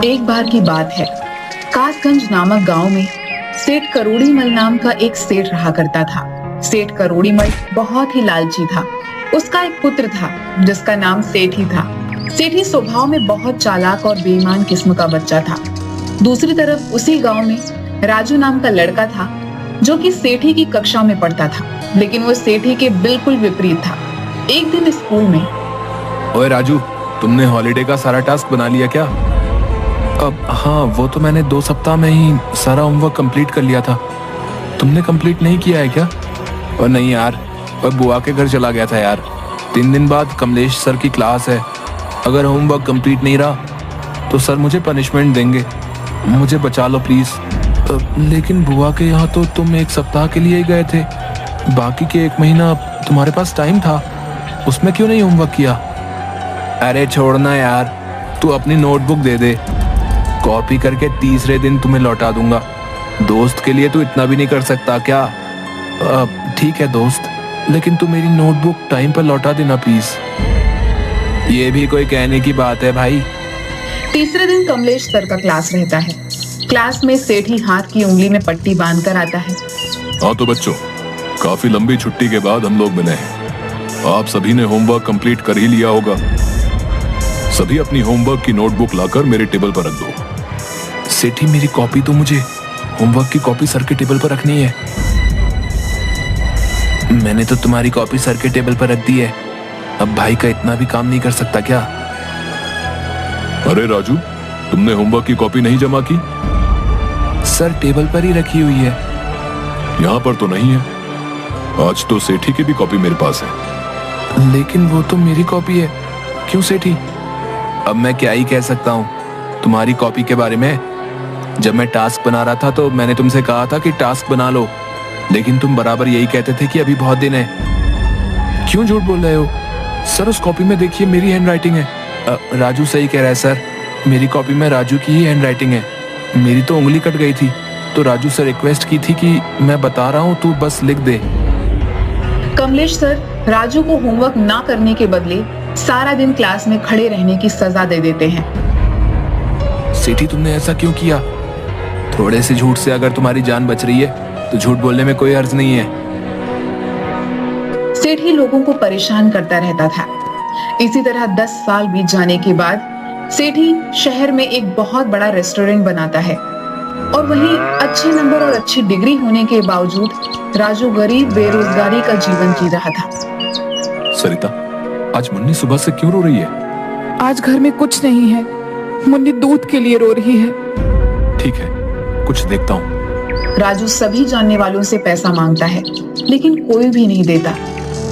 एक बार की बात है, कासगंज नामक गांव में सेठ करोड़ीमल नाम का एक सेठ रहा करता था। सेठ करोड़ीमल बहुत ही लालची था। उसका एक पुत्र था जिसका नाम सेठी था। सेठी स्वभाव में बहुत चालाक और बेईमान किस्म का बच्चा था। दूसरी तरफ उसी गांव में राजू नाम का लड़का था जो कि सेठी की कक्षा में पढ़ता था, लेकिन वो सेठी के बिल्कुल विपरीत था। एक दिन स्कूल में, ओए राजू, तुमने हॉलिडे का सारा टास्क बना लिया क्या? अब हाँ, वो तो मैंने 2 सप्ताह में ही सारा होमवर्क कंप्लीट कर लिया था। तुमने कंप्लीट नहीं किया है क्या? और नहीं यार, और बुआ के घर चला गया था यार। 3 दिन बाद कमलेश सर की क्लास है। अगर होमवर्क कंप्लीट नहीं रहा तो सर मुझे पनिशमेंट देंगे। मुझे बचा लो प्लीज। लेकिन बुआ के यहाँ तो तुम 1 सप्ताह के लिए ही गए थे, बाकी के 1 महीना तुम्हारे पास टाइम था, उसमें क्यों नहीं होमवर्क किया? अरे छोड़ना यार, तू अपनी नोटबुक दे दे, कॉपी करके तीसरे दिन तुम्हें लौटा दूंगा। दोस्त के लिए तू इतना भी नहीं कर सकता क्या? ठीक है दोस्त, लेकिन तू मेरी नोटबुक टाइम पर लौटा देना प्लीज। ये भी कोई कहने की बात है भाई। तीसरे दिन कमलेश सर का क्लास रहता है। क्लास में सेठी हाथ की उंगली में पट्टी बांधकर आता है। हाँ तो बच्चों, काफी लंबी छुट्टी के बाद हम लोग मिले हैं। आप सभी ने होमवर्क कंप्लीट कर ही लिया होगा। सभी अपनी होमवर्क की नोटबुक लाकर मेरे टेबल पर रख दो। सेठी, मेरी कॉपी तो मुझे होमवर्क की कॉपी सर के टेबल पर रखनी है। मैंने तो तुम्हारी कॉपी सर के टेबल पर रख दी है। अब भाई का इतना भी काम नहीं कर सकता क्या? अरे राजू, तुमने होमवर्क की कॉपी नहीं जमा की? सर टेबल पर ही रखी हुई है। यहाँ पर तो नहीं है। आज तो सेठी की भी कॉपी मेरे पास है। लेकिन वो तो मेरी कॉपी है। क्यों सेठी? अब मैं क्या ही कह सकता हूँ तुम्हारी कॉपी के बारे में। जब मैं टास्क बना रहा था तो मैंने तुमसे कहा था कि टास्क बना लो, लेकिन तुम बराबर यही कहते थे कि अभी बहुत दिन है। क्यों झूठ बोल रहे हो? सर उस कॉपी में देखिए, मेरी हैंडराइटिंग है। राजू सही कह रहा है सर, मेरी कॉपी में राजू की ही हैंडराइटिंग है। मेरी तो उंगली कट गई थी, तो राजू सर रिक्वेस्ट की थी कि मैं बता रहा हूँ, तू बस लिख दे। कमलेश सर राजू को होमवर्क ना करने के बदले सारा दिन क्लास में खड़े रहने की सजा दे देते हैं। सेठी, तुमने ऐसा क्यों किया? थोड़े से झूठ से अगर तुम्हारी जान बच रही है तो झूठ बोलने में कोई अर्ज नहीं है। सेठी लोगों को परेशान करता रहता था। इसी तरह 10 साल बीत जाने के बाद सेठी शहर में एक बहुत बड़ा रेस्टोरेंट बनाता है, और वहीं अच्छे नंबर और अच्छी डिग्री होने के बावजूद राजू गरीब बेरोजगारी का जीवन जी रहा था। सरिता, आज मुन्नी सुबह से क्यों रो रही है? आज घर में कुछ नहीं है, मुन्नी दूध के लिए रो रही है। ठीक है, कुछ देखता हूँ। राजू सभी जानने वालों से पैसा मांगता है, लेकिन कोई भी नहीं देता।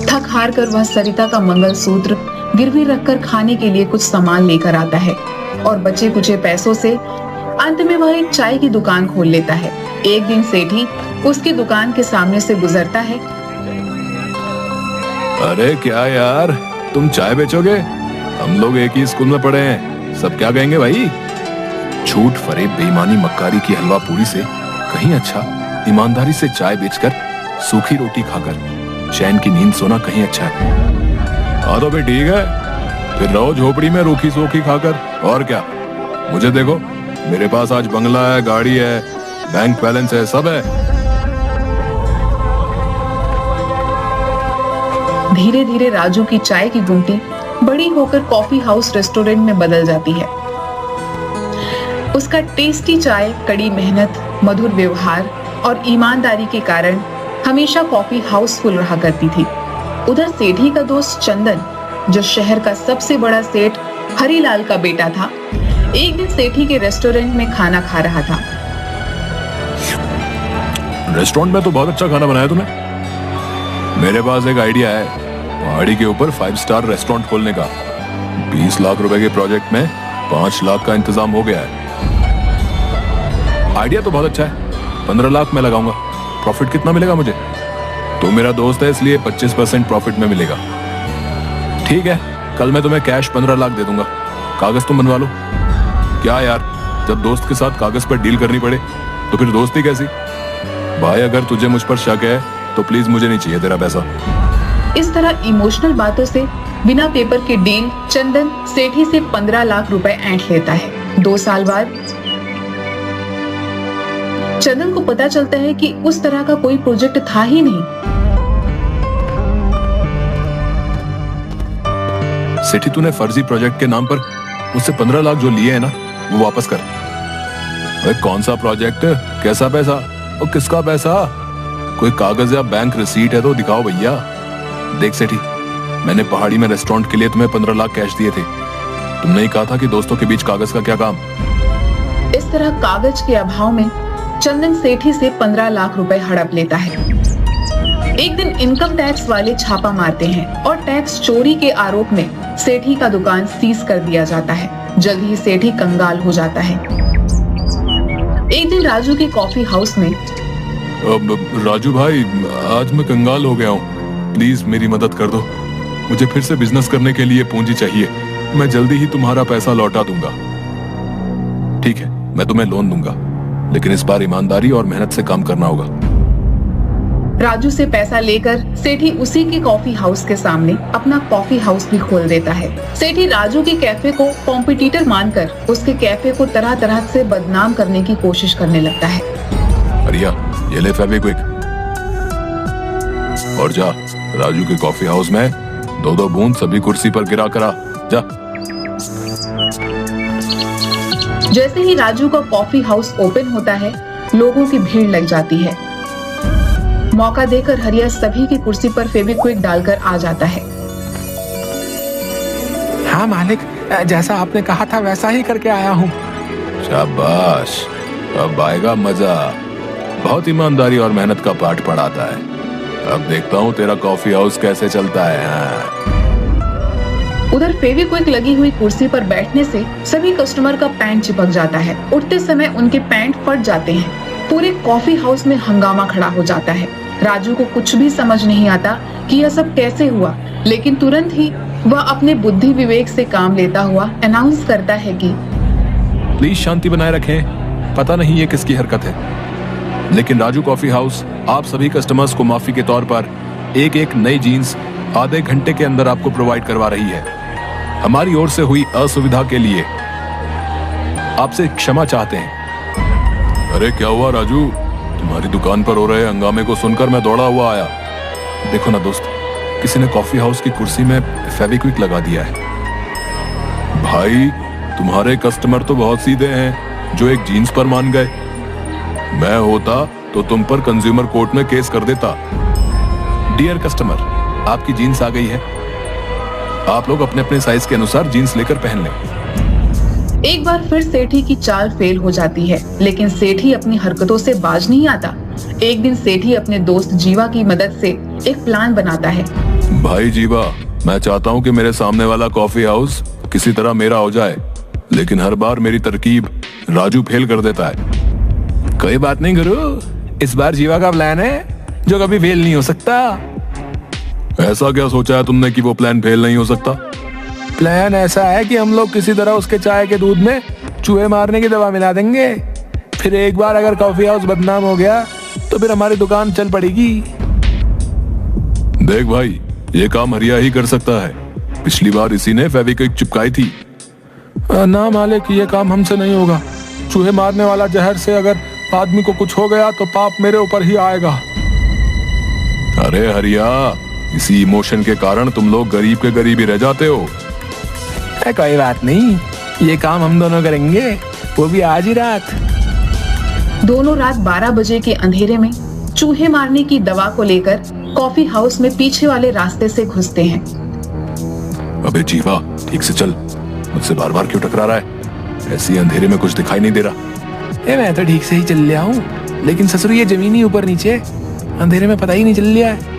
थक हार कर वह सरिता का मंगलसूत्र गिरवी रखकर खाने के लिए कुछ सामान लेकर आता है, और बचे कुचे पैसों से अंत में वह एक चाय की दुकान खोल लेता है। एक दिन सेठी उसकी दुकान के सामने से गुजरता है। अरे क्या यार, तुम चाय बेचोगे? हम लोग एक ही स्कूल में पढ़े हैं, सब क्या कहेंगे भाई? झूठ, फरेब, बेईमानी, मक्कारी की हलवा पूरी से कहीं अच्छा ईमानदारी से चाय बेचकर सूखी रोटी खाकर चैन की नींद सोना कहीं अच्छा है। हाँ तो भाई ठीक है, फिर रहो झोपड़ी में रूखी सूखी खाकर, और क्या। मुझे देखो, मेरे पास आज बंगला है, गाड़ी है, बैंक बैलेंस है, सब है। धीरे धीरे राजू की चाय की गुमटी बड़ी होकर कॉफी हाउस रेस्टोरेंट में बदल जाती है। उसका टेस्टी चाय, कड़ी मेहनत, मधुर व्यवहार और ईमानदारी के कारण हमेशा कॉफी हाउसफुल रहा करती थी। उधर सेठी का दोस्त चंदन, जो शहर का सबसे बड़ा सेठ हरीलाल का बेटा था, एक दिन सेठी के रेस्टोरेंट में खाना खा रहा था। रेस्टोरेंट में तो बहुत अच्छा खाना बनाया तुमने। मेरे पास एक आइडिया है, पहाड़ी के ऊपर 5 स्टार रेस्टोरेंट खोलने का। 20 लाख रुपए के प्रोजेक्ट में 5 लाख का इंतजाम हो गया है। आइडिया तो बहुत अच्छा है। 15 लाख में लगाऊंगा। प्रॉफिट कितना मिलेगा मुझे? तो मेरा दोस्त है इसलिए 25% प्रॉफिट में मिलेगा। ठीक है, कल मैं तुम्हें कैश 15 लाख दे दूंगा, कागज तुम बनवा लो। क्या यार, जब दोस्त के साथ कागज पर डील करनी पड़े तो फिर दोस्ती कैसी? भाई अगर तुझे मुझ पर शक है तो प्लीज मुझे नहीं चाहिए तेरा पैसा। इस तरह इमोशनल बातों से बिना पेपर के डील चंदन सेठी से 15 लाख रुपए ऐंठ लेता है। 2 साल बाद चंदन को पता चलता है कि उस तरह का कोई प्रोजेक्ट था ही नहीं। सेठी, तूने फर्जी प्रोजेक्ट के नाम पर मुझसे 15 लाख जो लिए हैं ना, वो वापस कर। अरे कौन सा प्रोजेक्ट, कैसा पैसा और किसका पैसा? कोई कागज या बैंक रिसीट है तो दिखाओ भैया। देख सेठी, मैंने पहाड़ी में रेस्टोरेंट के लिए तुम्हें 15 लाख कैश दिए थे। तुमने ही कहा था कि दोस्तों के बीच कागज का क्या काम। इस तरह कागज के अभाव में चंदन सेठी से 15 लाख रुपए हड़प लेता है। एक दिन इनकम टैक्स वाले छापा मारते हैं और टैक्स चोरी के आरोप में सेठी का दुकान सीज कर दिया जाता है। जल्द ही सेठी कंगाल हो जाता है। एक दिन राजू के कॉफी हाउस में, राजू भाई, आज मैं कंगाल हो गया हूँ, प्लीज मेरी मदद कर दो। मुझे फिर से बिजनेस करने के लिए पूंजी चाहिए। मैं जल्दी ही तुम्हारा पैसा लौटा दूंगा। ठीक है, मैं तुम्हें लोन दूंगा, लेकिन इस बार ईमानदारी और मेहनत से काम करना होगा। राजू से पैसा लेकर सेठी उसी के कॉफी हाउस के सामने अपना कॉफी हाउस भी खोल देता है। सेठी राजू के कैफे को कॉम्पिटिटर मानकर उसके कैफे को तरह तरह से बदनाम करने की कोशिश करने लगता है। अरिया, ये ले फेविक्विक और जा राजू के कॉफी हाउस में 2-2 बूंद सभी कुर्सी पर गिरा करा। जा। जैसे ही राजू का कॉफी हाउस ओपन होता है, लोगों की भीड़ लग जाती है। मौका देकर हरिया सभी की कुर्सी पर फेविक्विक डालकर आ जाता है। हाँ मालिक, जैसा आपने कहा था वैसा ही करके आया हूँ। शाबाश, अब आएगा मजा। बहुत ईमानदारी और मेहनत का पाठ पढ़ाता है। अब देखता हूँ तेरा कॉफी हाउस कैसे चलता है। उधर फेविक्विक लगी हुई कुर्सी पर बैठने से सभी कस्टमर का पैंट चिपक जाता है। उठते समय उनके पैंट फट जाते हैं। पूरे कॉफी हाउस में हंगामा खड़ा हो जाता है। राजू को कुछ भी समझ नहीं आता कि यह सब कैसे हुआ, लेकिन तुरंत ही वह अपने बुद्धि विवेक से काम लेता हुआ अनाउंस करता है कि प्लीज शांति बनाए रखें, पता नहीं ये किसकी हरकत है, लेकिन राजू कॉफी हाउस आप सभी कस्टमर्स को माफी के तौर पर एक नई जीन्स आधे घंटे के अंदर आपको प्रोवाइड करवा रही है। हमारी ओर से हुई असुविधा के लिए आपसे क्षमा चाहते हैं। अरे क्या हुआ राजू, तुम्हारी दुकान पर हो रहे हंगामे को सुनकर मैं दौड़ा हुआ आया। देखो ना दोस्त, किसी ने कॉफी हाउस की कुर्सी में फेविक्विक लगा दिया है। भाई, तुम्हारे कस्टमर तो बहुत सीधे हैं जो एक जीन्स पर मान गए। मैं होता तो तुम पर कंज्यूमर कोर्ट में केस कर देता। डियर कस्टमर, आपकी जीन्स आ गई है। आप लोग अपने अपने साइज के अनुसार जीन्स लेकर पहन लें। एक बार फिर सेठी की चाल फेल हो जाती है, लेकिन सेठी अपनी हरकतों से बाज नहीं आता। एक दिन सेठी अपने दोस्त जीवा की मदद से एक प्लान बनाता है। भाई जीवा, मैं चाहता हूँ कि मेरे सामने वाला कॉफी हाउस किसी तरह मेरा हो जाए, लेकिन हर बार मेरी तरकीब राजू फेल कर देता है। कोई बात नहीं गुरु, इस बार जीवा का प्लान है जो कभी फेल नहीं हो सकता। ऐसा क्या सोचा है तुमने कि वो प्लान फेल नहीं हो सकता? प्लान ऐसा है कि हम लोग किसी तरह उसके चाय के दूध में चूहे मारने की दवा मिला देंगे। फिर एक बार अगर कॉफी हाउस बदनाम हो गया तो फिर हमारी दुकान चल पड़ेगी। देख भाई, ये काम हरिया ही कर सकता है। पिछली बार इसी ने फेविक्विक चिपकाई थी। ना मालिक, ये काम हमसे नहीं होगा। चूहे मारने वाला जहर से अगर आदमी को कुछ हो गया तो पाप मेरे ऊपर ही आएगा। अरे हरिया, इसी इमोशन के कारण तुम लोग गरीब के गरीब ही रह जाते हो। कोई बात नहीं, ये काम हम दोनों करेंगे, वो भी आज ही रात। दोनों रात 12 बजे के अंधेरे में चूहे मारने की दवा को लेकर कॉफी हाउस में पीछे वाले रास्ते से घुसते हैं। अबे जीवा, ठीक से चल, मुझसे बार बार क्यों टकरा रहा है? ऐसी अंधेरे में कुछ दिखाई नहीं दे रहा। मैं तो ठीक से ही चल लिया हूँ, लेकिन ससुर ये जमीनी ऊपर नीचे अंधेरे में पता ही नहीं चल लिया है।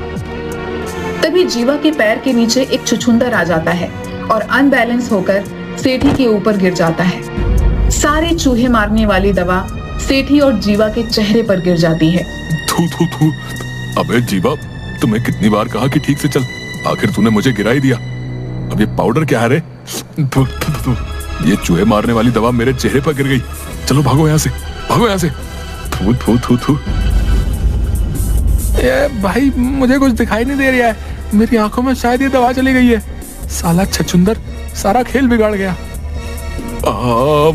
तभी जीवा के पैर के नीचे एक छुछुंदर आ जाता है और अनबैलेंस होकर सेठी के ऊपर गिर जाता है। सारे चूहे मारने वाली दवा सेठी और जीवा के चेहरे पर गिर जाती है। थू थू थू। अबे जीवा, तुम्हें कितनी बार कहा कि ठीक से चल, आखिर तूने मुझे गिरा ही दिया। अब ये पाउडर क्या है रे? ये चूहे मारने वाली दवा मेरे चेहरे पर गिर गई। चलो भागो यहाँ से, भागो यहाँ से। थू थू थू थू। भाई, मुझे कुछ दिखाई नहीं दे रहा है। मेरी आंखों में शायद ये दवा चली गई है। साला छछुंदर सारा खेल बिगाड़ गया।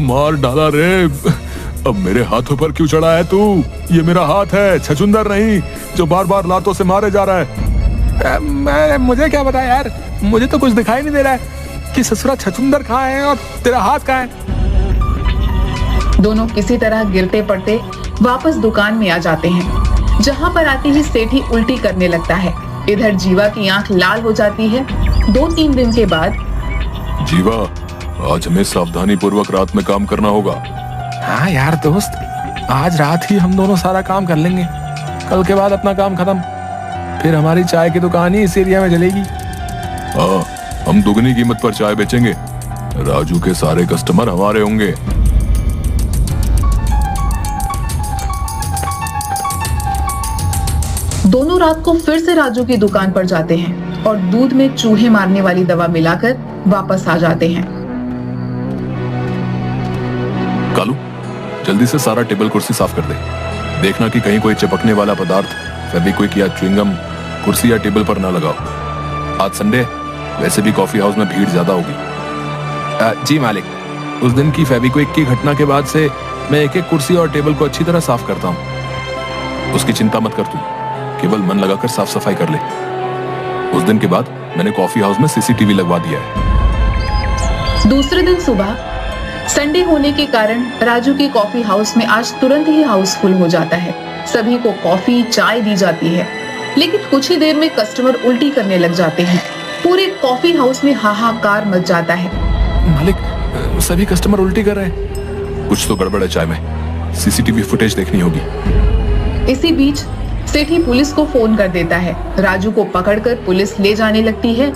मार डाला रे। अब मेरे हाथों पर क्यों चढ़ा है तू? ये मेरा हाथ है, छछुंदर नहीं, जो बार बार लातों से मारे जा रहा है। मुझे क्या पता यार, मुझे तो कुछ दिखाई नहीं दे रहा है कि ससुरा छछुंदर कहाँ है और तेरा हाथ कहाँ है। दोनों किसी तरह गिरते पड़ते वापस दुकान में आ जाते हैं, जहाँ पर आते ही सेठी उल्टी करने लगता है। इधर जीवा की आंख लाल हो जाती है। 2-3 दिन के बाद जीवा, आज हमें सावधानी पूर्वक रात में काम करना होगा। हाँ यार दोस्त, आज रात ही हम दोनों सारा काम कर लेंगे। कल के बाद अपना काम खत्म, फिर हमारी चाय की दुकान ही इस एरिया में चलेगी। हाँ, हम दुगनी कीमत पर चाय बेचेंगे। राजू के सारे कस्टमर हमारे होंगे। दोनों रात को फिर से राजू की दुकान पर जाते हैं और दूध में चूहे मारने वाली दवा मिलाकर वापस आ जाते हैं। कालू, जल्दी से सारा टेबल कुर्सी साफ कर दे। देखना कि कहीं कोई चिपकने वाला पदार्थ, फेविक्विक या च्युइंगम कुर्सी या टेबल पर ना लगाओ। आज संडे, वैसे भी कॉफी हाउस में भीड़ ज्यादा होगी। जी मालिक, उस दिन की फेविक्विक की घटना के बाद से मैं एक-एक कुर्सी और टेबल को अच्छी तरह साफ करता हूँ। उसकी चिंता मत कर तू, केवल मन लगाकर साफ सफाई कर ले। उस दिन के बाद मैंने कॉफी हाउस में सीसीटीवी लगवा दिया है। दूसरे दिन सुबह, संडे होने के कारण राजू के कॉफी हाउस में आज तुरंत ही हाउसफुल हो जाता है। सभी को कॉफी चाय दी जाती है, लेकिन कुछ ही देर में कस्टमर उल्टी करने लग जाते हैं। पूरे कॉफी हाउस में हाहाकार मच जाता है। मालिक, सभी कस्टमर उल्टी कर रहे हैं। कुछ तो गड़बड़ है चाय में, सीसीटीवी फुटेज देखनी होगी। इसी बीच सेठी पुलिस को फोन कर देता है। राजू को पकड़कर पुलिस ले जाने लगती है।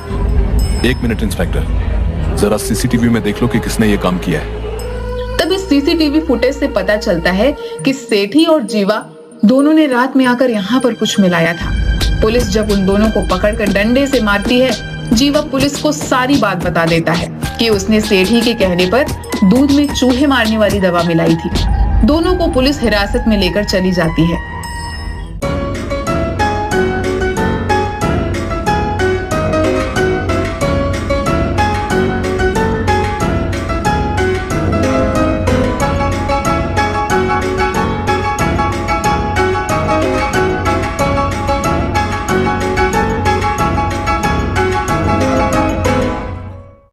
1 मिनट इंस्पेक्टर, जरा सीसीटीवी में देख लो कि किसने ये काम किया है। तभी सीसीटीवी फुटेज से पता चलता है कि सेठी और जीवा दोनों ने रात में आकर यहाँ पर कुछ मिलाया था। पुलिस जब उन दोनों को पकड़कर डंडे से मारती है, जीवा पुलिस को सारी बात बता देता है कि उसने सेठी के कहने पर दूध में चूहे मारने वाली दवा मिलाई थी। दोनों को पुलिस हिरासत में लेकर चली जाती है।